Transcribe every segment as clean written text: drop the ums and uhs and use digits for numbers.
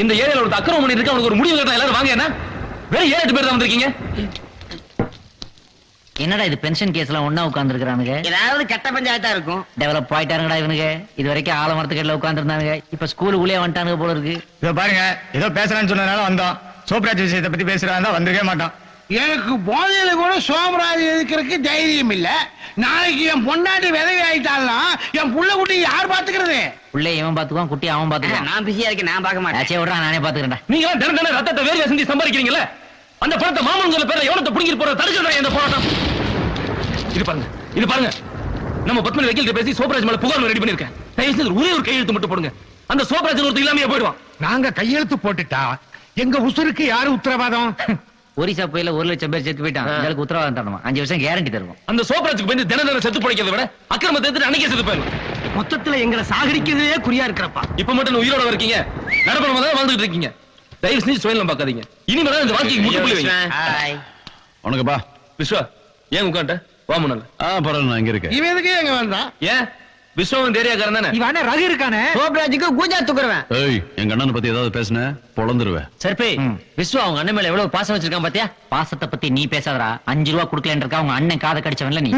இந்த ஏரியால ஒரு அக்கிரமம் பண்ணி இருக்கு, அவனுக்கு ஒரு முடிவு கட்டலாம். எல்லாரும் வாங்க. என்ன வேற 7-8 பேர் தான் வந்திருக்கீங்க. என்னடா இது பென்ஷன் கேஸ்ல ஒண்ணா உட்கார்ந்துருக்கானுங்க? ஏதாவது கட்ட பஞ்சாயத்தா இருக்கும். டெவலப் ஆயிட்டாருங்கடா இவனுங்க. இது வரைக்கும் ஆலமரத்துக்கடியில உட்கார்ந்துருந்தானுங்க, இப்ப ஸ்கூலுக்குள்ளே வந்துட்டானுங்க போல இருக்கு. இதோ பாருங்க, ஏதோ பேசுறான்னு சொன்னதுனால வந்தோம். சோப்ராஜ் விஷயத்தை பத்தி பேசுறாங்க, வந்திருக்கவே மாட்டோம். எனக்கு போதையில கூட சோமராஜ் எதுக்கிறதுக்கு தைரியம் இல்ல. நாளைக்கு என் பொண்டாட்டி விதவி ஆயிட்டாள்னா என் புள்ள குட்டி யார் பாத்துக்கிறது? புள்ளை இவன் பாத்துக்குவான், குட்டி அவன் பாத்துக்குவான். நான் பிஸியா இருக்கேன், நான் பார்க்க மாட்டேன். ஆச்சே விடுறா, நானே பாத்துக்கிறேன்டா. நீங்க எல்லாம் தினம் தினம் ரத்தத்தை வேர்வை செஞ்சு சம்பாதிக்கிறீங்கல்ல, அந்த பணத்தை மாமன் பேர்ல எவனத்தை புடிங்கிட்டு போற தடுக்கிறதா இந்த போராட்டம். இது பாருங்க, இது பாருங்க, நம்ம பத்மனி வக்கீல் பேசி சோப்ராஜ் மேல புகார் ரெடி பண்ணிருக்கேன். தயவு செஞ்சு ஒரே ஒரு கையெழுத்து மட்டும் போடுங்க. அந்த சோப்ராஜ் ஒருத்தர் இல்லாமயே போயிடுவான். நாங்க கையெழுத்து போட்டுட்டா எங்க உசுருக்கு யாரு உத்தரவாதம்? ஒரிசா புயல 1 லட்சம் பேர் செத்து போயிட்டான். உங்களுக்கு உத்தரவாதம் தரணும். 5 வருஷம் கேரண்டி தருவோம். அந்த சோப்ராஜுக்கு வந்து தினம் தினம் செத்து பிடிக்கிறத விட அக்கிரமத்தை எடுத்து அன்னைக்கே செத்து போயிடும். மொத்தத்துல எங்களை சாகடிக்கிறதே குறியா இருக்கிறப்பா. இப்ப மட்டும் உயிரோட இருக்கீங்க, நடப்பணமா தான் வாழ்ந்துட்டு இருக்கீங்க. தயவு செஞ்சு சுயலம் பார்க்காதீங்க. இனிமேல் இந்த வாழ்க்கைக்கு முற்றுப்புள்ளி வைங்க. ஹாய். உனக்குப்பா விஸ்வா, ஏன் உட்காண்ட? வா முன்னால. பரவாயில்ல, நான் இங்க இருக்கேன். இவன் எதுக்கு எங்க வந்தான்? ஏன் விஸ்வம் ஏரியாக்காரன் தானே? இவனே ரகு இருக்கானே, சோப்ராஜுக்கு கூஜா தூக்குறவன். ஏய், எங்க அண்ணனை பத்தி ஏதாவது பேசுன பொளந்துருவேன். சர்பே, விஸ்வா அவங்க அண்ணன் மேல எவ்வளவு பாசம் வச்சிருக்கான் பாத்தியா? பாசத்தை பத்தி நீ பேசாதடா. 5 ரூபா குடுக்கலன்னு இருக்கா உங்க அண்ணன் காதை கடிச்சவன்ல நீ.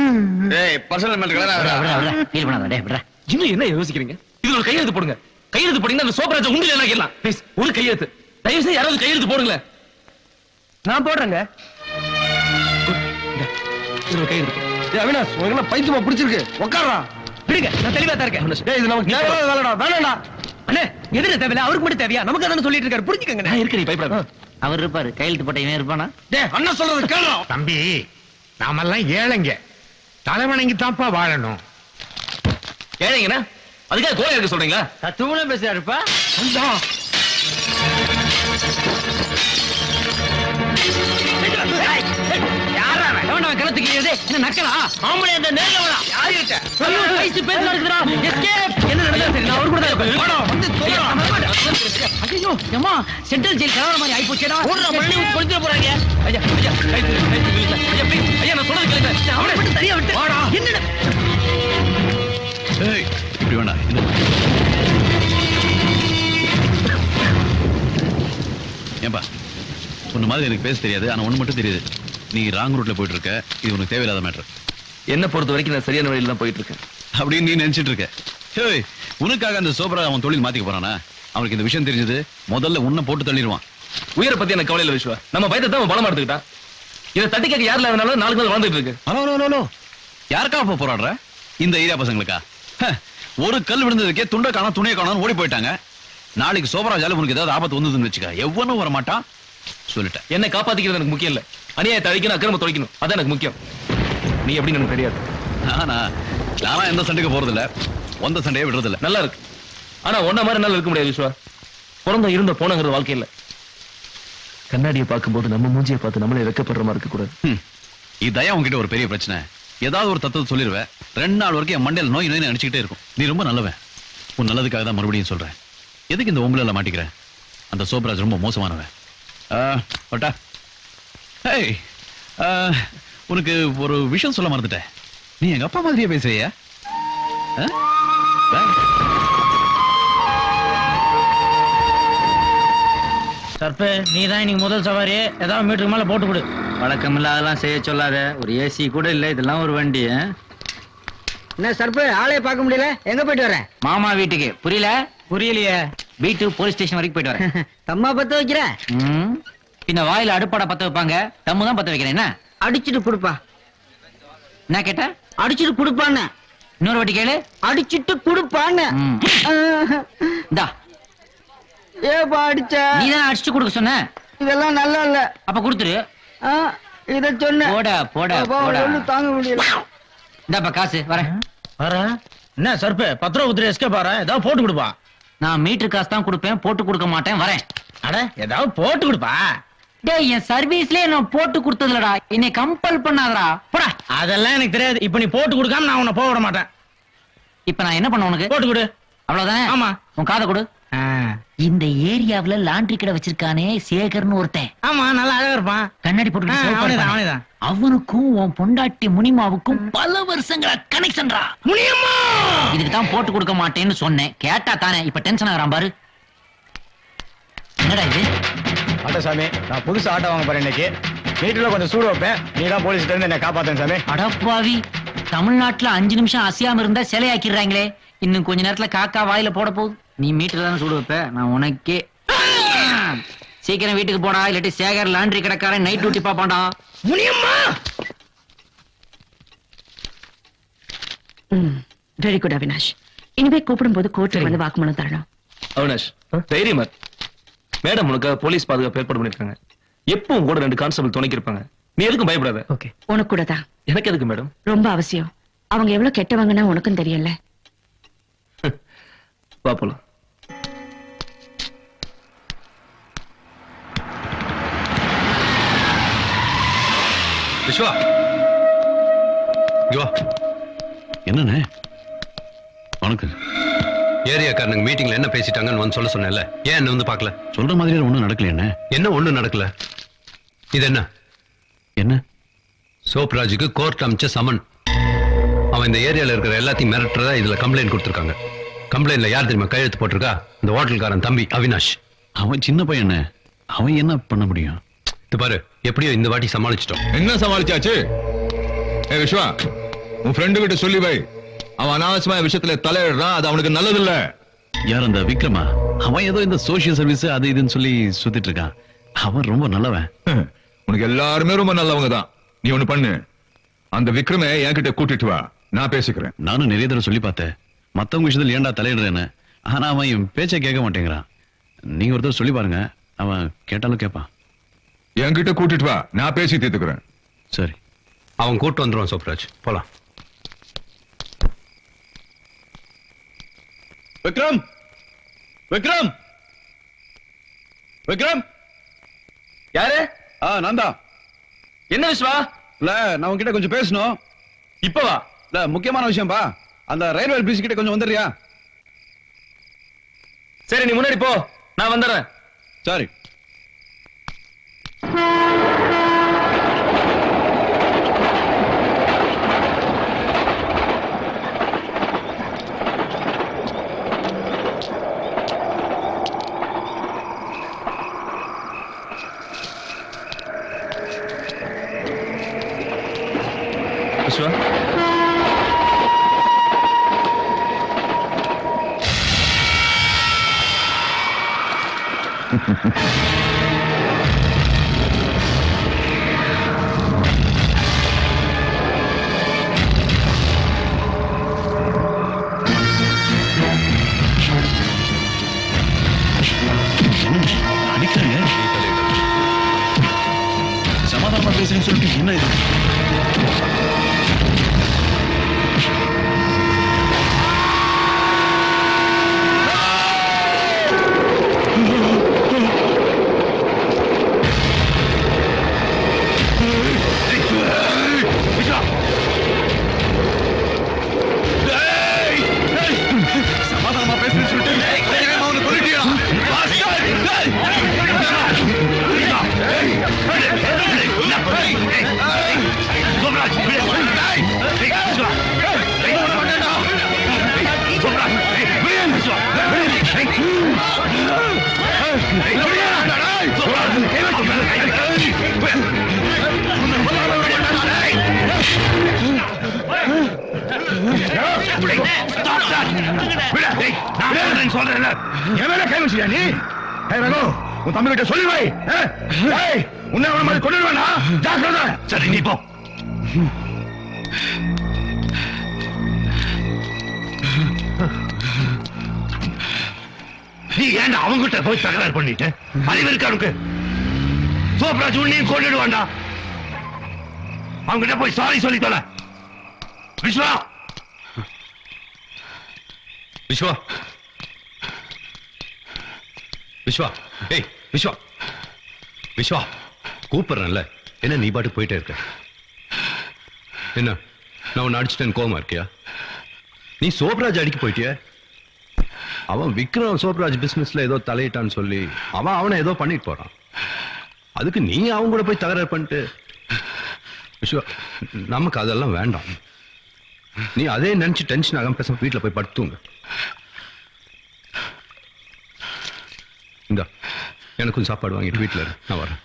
ஏய், பர்சனல் மேட்டர் ஃபீல் பண்ணாத, டேய் விடுடா. இன்னும் என்ன யோசிக்கிறீங்க? இது ஒரு கையெழுத்து போடுங்க. கையெழுத்து போட்டீங்கன்னா அந்த சோப்ராஜ் உண்டு என்ன கேட்கலாம். ப்ளீஸ் ஒரு கையெழுத்து, தயவு செய்து யாராவது கையெழுத்து போடுங்களேன். நான் போடுறேங்க. இது ஒரு கையெழுத்து. அவினாஷ், உனக்கு பைத்தியமா பிடிச்சிருக்கு, உட்கார்றா. விடுங்க, நான் தெளிவா தான் இருக்கேன். டேய், இது நமக்கு தேவையில்லாத வேலைடா, வேணாம்டா. அண்ணே, எதுல தேவையில்ல, அவருக்கு மட்டும் தேவையா? நமக்கு அதான சொல்லிட்டு இருக்காரு, புரிஞ்சுக்கங்க. நான் இருக்கிறேன், பயப்படாத. அவர் இருப்பாரு, கையெழுத்து போட்ட இவன் இருப்பானா? டேய், அண்ணன் சொல்றது கேளு. தம்பி, நாமெல்லாம் ஏழைங்க, தலைவணங்கி தான்ப்பா வாழணும். ஏழைங்கண்ணா, அதுக்காக கோலை இருக்க சொல்றீங்களா? தத்துவம் பேசுறாருப்பா. ஆம்பளை அந்த நேர்ல வரா. யாரு கிட்ட? வயசு பேசுறா இருக்குடா. எஸ்கேப். என்ன நடந்தது சரி, நான் அவர் கூட தான் இருப்பேன். வாடா, வந்து சொல்றா. ஐயோ, அம்மா, சென்ட்ரல் ஜெயில் கலவர மாதிரி ஆயி போச்சேடா. ஓடுற மண்ணை கொளுத்திர போறாங்க. ஐயா, ஐயா, ஐயா, please. ஐயா, நான் சொல்றது கேளுங்க. அவனை மட்டும் தனியா விட்டு. வாடா. என்னடா? ஏய், இப்படி வேணா. ஏன்பா, உன்ன மாதிரி எனக்கு பேச தெரியாது, ஆனா ஒண்ணு மட்டும் தெரியுது. நீ ராங் ரூட்ல போயிட்டு இருக்க. இது உனக்கு தேவையில்லாத மேட்டர். என்ன பொறுத்த வரைக்கும் நான் சரியான வழியில தான் போயிட்டு இருக்கேன் அப்படின்னு நீ நினைச்சிட்டு இருக்க. ஏய், உனக்காக அந்த சோப்ராஜ் அவன் தொழில் மாத்திக்க போறானா? அவனுக்கு இந்த விஷயம் தெரிஞ்சது, முதல்ல உன்னை போட்டு தள்ளிடுவான். உயிரை பத்தி எனக்கு கவலை இல்ல விஸ்வா. நம்ம பயத்தை தான் பலமா எடுத்துக்கிட்டான். இதை தட்டி கேட்க யாருல இருந்தாலும் 4 நாள் வாழ்ந்துட்டு இருக்கு. ஹலோ, யாருக்காக போராடுற? இந்த ஏரியா பசங்களுக்கா? ஒரு கல் விழுந்ததுக்கே துண்டை காணோம் துணியை காணோம் ஓடி போயிட்டாங்க. நாளைக்கு சோபராஜால உனக்கு ஏதாவது ஆபத்து வந்ததுன்னு வச்சுக்க, எவனும் வர மாட்டான். சொல்லிட்டேன். என்ன காப்பாத்திக்கிறது எனக்கு முக்கியம் இல்ல, அநியாயத்தை அழிக்கணும், அக்கிரமத்தை தொலைக்கணும், அதான் எனக்கு முக்கியம். நீ எப்படின்னு எனக்கு தெரியாது. நானா எந்த சண்டைக்கு போறது இல்ல, வந்த சண்டையை விடுறது இல்ல. நல்லா இருக்கு, ஆனா ஒன்ன மாதிரி நல்லா இருக்க முடியாது விஸ்வா. பிறந்த இருந்த போனங்கிறது வாழ்க்கை இல்ல. கண்ணாடியை பார்க்கும்போது நம்ம மூஞ்சியை பார்த்து நம்மளே வெக்கப்படுற மாதிரி இருக்க கூடாது. இதான் உங்ககிட்ட ஒரு பெரிய பிரச்சனை. ஏதாவது ஒரு தத்துவத்தை சொல்லிடுவேன், 2 நாள் வரைக்கும் என் மண்டையில் நோய் நோய் நினைச்சுக்கிட்டே இருக்கும். நீ ரொம்ப நல்லவன், உன் நல்லதுக்காக தான் மறுபடியும் சொல்றேன். எதுக்கு இந்த ஒம்புல மாட்டிக்கிறேன்? அந்த சோப்ராஜ் ரொம்ப மோசமானவன். உனக்கு ஒரு விஷயம் சொல்ல மறந்துட்டேன். நீ எங்க அப்பா மாதிரியே பேசுறியா? சர்பே, நீ தான் இன்னைக்கு முதல் சவாரி. ஏதாவது மீட்டருக்கு மேல போட்டு கொடு. வழக்கம் இல்ல, அதெல்லாம் செய்ய சொல்லாத. ஒரு ஏசி கூட இல்ல, இதெல்லாம் ஒரு வண்டி. என்ன சர்பு, ஆளைய பார்க்க முடியல, எங்க போயிட்டு வரேன்? மாமா வீட்டுக்கு. புரியல? புரியலையே. வீட்டு போலீஸ் ஸ்டேஷன் வரைக்கும் போயிட்டு வரேன். தம்மா பத்த வைக்கிற? பின்ன வாயில அடுப்பாட பத்த வைப்பாங்க, தம்மு தான் பத்த வைக்கிறேன். என்ன அடிச்சுட்டு குடுப்பா. என்ன கேட்ட? அடிச்சுட்டு குடுப்பான்னு. இன்னொரு வாட்டி கேளு. அடிச்சுட்டு குடுப்பான்னு. இந்தா. ஏப்பா அடிச்ச? நீ தான் அடிச்சுட்டு கொடுக்க சொன்ன. இதெல்லாம் நல்லா இல்ல. அப்ப கொடுத்துரு. இத சொன்ன. போட போட போட. தாங்க முடியல. இந்தாப்பா காசு. வரேன். என்ன சர்பே, 10 ரூபா குத்துரு எஸ்கே பாரு, ஏதாவது போட்டு கொடுப்பா. நான் மீட்டர் காசு தான் கொடுப்பேன், போட்டு கொடுக்க மாட்டேன். வரேன். அட, ஏதாவது போட்டு கொடுப்பா. டேய், என் சர்வீஸ்லயே நான் போட்டு கொடுத்ததுலடா, என்னை கம்பல் பண்ணாதடா. போடா. அதெல்லாம் எனக்கு தெரியாது. இப்ப நீ போட்டு கொடுக்காம நான் உன்னை போக விட மாட்டேன். இப்ப நான் என்ன பண்ண உனக்கு? போட்டு கொடு. அவ்வளவுதானே? ஆமா. உன் காதை கொடு. இந்த ஏரியாவுல லாண்டரி கடை வச்சிருக்கானே சேகர்னு ஒருத்தன். ஆமா, நல்லா அழகா இருப்பான். கண்ணாடி போட்டு. அவனுக்கும் உன் பொண்டாட்டி முனிமாவுக்கும் பல வருஷங்களா கனெக்ஷன்டா. முனியம்மா, இதுக்கு தான் போட்டு கொடுக்க மாட்டேன்னு சொன்னேன். கேட்டா தானே இப்ப டென்ஷன் ஆகுறான் பாரு. என்னடா இது? ஆட்டோ சாமி, நான் புதுசு ஆட்டோ வாங்க போறேன் இன்னைக்கு. வீட்டுல கொஞ்சம் சூடு வைப்பேன். நீ தான் போலீஸ்ல இருந்து என்ன காப்பாத்தேன் சாமி. அடப்பாவி, தமிழ்நாட்டுல 5 நிமிஷம் அசையாம இருந்தா சிலையாக்கிடுறாங்களே. இன்னும் கொஞ்ச நேரத்துல காக்கா வாயில போட போகுது. நீ மீட்டர் தானே சூடு வைப்ப, நான் உனக்கே. சீக்கிரம் வீட்டுக்கு போடா, இல்லாட்டி சேகர் லாண்டரி கடைக்காரன் நைட் டியூட்டி பாப்பாண்டா. Muniyamma very good Avinash. இனிமே கூப்பிடும் போது கோர்ட்டுக்கு வந்து வாக்குமூலம் தரணும். அவினாஷ், தைரியமா மேடம் உனக்கு போலீஸ் பாதுகாப்பு ஏற்பாடு பண்ணிருக்காங்க. எப்பவும் கூட 2 கான்ஸ்டபிள் துணைக்கு இருப்பாங்க. நீ எதுக்கும் பயப்படாத. ஓகே. உனக்கு கூட தான். எனக்கு எதுக்கு மேடம்? ரொம்ப அவசியம். அவங்க எவ்வளவு கெட்டவங்கன்னா உனக்கும் தெரியல. பாப்போலாம். விஸ்வா, என்னண்ணே உனக்கு ஏரியாக்காரனுங்க மீட்டிங்ல என்ன பேசிட்டாங்கன்னு வந்து சொல்ல சொன்னேன்ல, ஏன் என்ன வந்து பார்க்கல? சொல்ற மாதிரி ஒண்ணும் நடக்கல. என்ன ஒண்ணும் நடக்கல? இது என்ன என்ன? சோப்ராஜுக்கு கோர்ட் அமைச்ச சமன். அவன் இந்த ஏரியால இருக்கிற எல்லாத்தையும் மிரட்டுறதா இதுல கம்ப்ளைண்ட் கொடுத்திருக்காங்க. கம்ப்ளைண்ட்ல யார் தெரியுமா கையெழுத்து போட்டிருக்கா? இந்த ஹோட்டல்காரன் தம்பி அவினாஷ். அவன் சின்ன பையன், அவன் என்ன பண்ண முடியும்? இது பாரு, எப்படியோ இந்த வாட்டி சமாளிச்சிட்டோம். என்ன சமாளிச்சாச்சு? ஏ விஸ்வா, உன் ஃப்ரெண்டு கிட்ட சொல்லி வை. அவன் அனாவசியமான விஷயத்துல தலையிடுறான், அது அவனுக்கு நல்லது இல்ல. யார் அந்த விக்ரமா? அவன் ஏதோ இந்த சோசியல் சர்வீஸ் அது இதுன்னு சொல்லி சுத்திட்டு இருக்கான். அவன் ரொம்ப நல்லவன். உனக்கு எல்லாருமே ரொம்ப நல்லவங்க தான். நீ ஒண்ணு பண்ணு, அந்த விக்ரமை என்கிட்ட கூட்டிட்டு வா, நான் பேசிக்கிறேன். நானும் நிறைய தடவை சொல்லி பார்த்தேன், மத்தவங்க விஷயத்துல ஏன்டா தலையிடுறேன்னு. ஆனா அவன் என் பேச்சை கேட்க மாட்டேங்கிறான். நீங்க ஒருத்தர் சொல்லி பாருங்க, அவன் கேட்டாலும் கேட்பான். என்கிட்ட கூட்டிட்டு வா, நான் பேசி தீர்த்துக்கிறேன். சரி, அவன் கூட்டு வந்துருவான். சோப்ராஜ், போலாம். விக்ரம், விக்ரம், விக்ரம். யாரு? நான் தான். என்ன விஸ்வா? இல்ல, நான் உன்கிட்ட கொஞ்சம் பேசணும். இப்பவா? இல்ல, முக்கியமான விஷயம்பா. அந்த ரயில்வே பீஸ் கிட்ட கொஞ்சம் வந்துடுறியா? சரி, நீ முன்னாடி போ, நான் வந்துடுறேன். சரி. விஸ்வா, அடிக்கிறாங்க. சமாதானமா பேசுறேன்னு சொல்லிட்டு என்ன இது? சமாதானமா பேசுறேன்னு சொல்லிட்டு அவனை கொல்லிட்டியா? உன் தம்பி கிட்ட சொல்லி வை. உன்னை அவன மாதிரி கொண்டு ஜாக்கிரதை. சரி, நீ போ. நீ ஏன்டா அவங்கிட்ட போய் தகராறு பண்ணிட்டு? அறிவு இருக்கா உனக்கு? சோப்ராஜ் உன்னையும் கொண்டுடுவான்டா. அவங்கிட்ட போய் சாரி சொல்லி தொலை. விஸ்வா, விஸ்வா, விஸ்வா, ஏய் விஸ்வா, விஸ்வா, கூப்பிடுறேன்ல, என்ன நீ பாட்டு போயிட்டே இருக்க? என்ன நான் உன்னை அடிச்சுட்டேன்னு கோவமா இருக்கியா? நீ சோப்ராஜ் அடிக்க போயிட்டிய. அவன் விக்ரம் சோப்ராஜ் பிசினஸ்ல ஏதோ தலையிட்டான்னு சொல்லி அவனை ஏதோ பண்ணிட்டு போறான். அதுக்கு நீ அவங்க கூட போய் தகராறு பண்ணிட்டு. விஸ்வா, நமக்கு அதெல்லாம் வேண்டாம். நீ அதே நினைச்சு டென்ஷன் ஆகாம பேசாம வீட்டுல போய் படுத்துங்க. இந்த எனக்கும் சாப்பாடு வாங்கிட்டு வீட்டுல இரு, நான் வரேன்.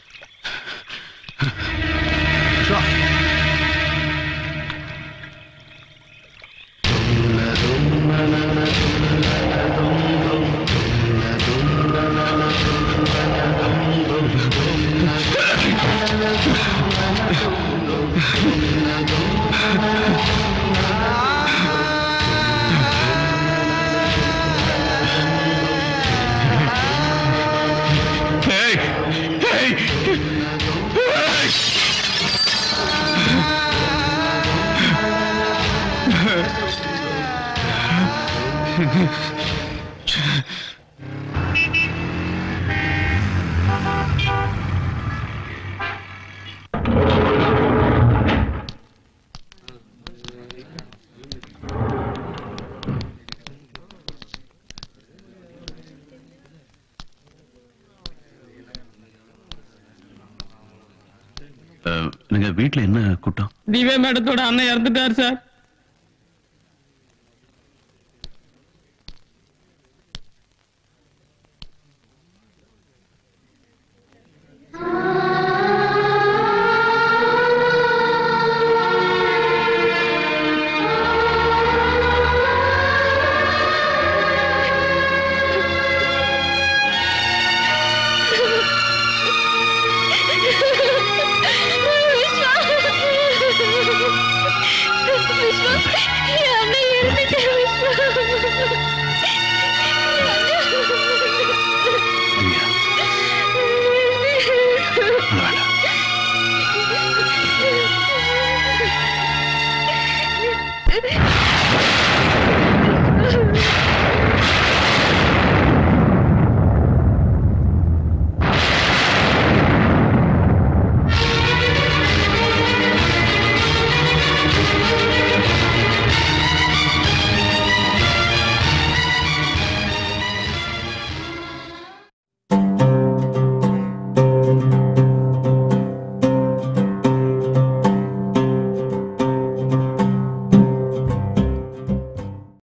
நீங்க வீட்டுல என்ன கூட்டம்? திவ்யா மேடத்தோட அண்ணன் இறந்துட்டார் சார்.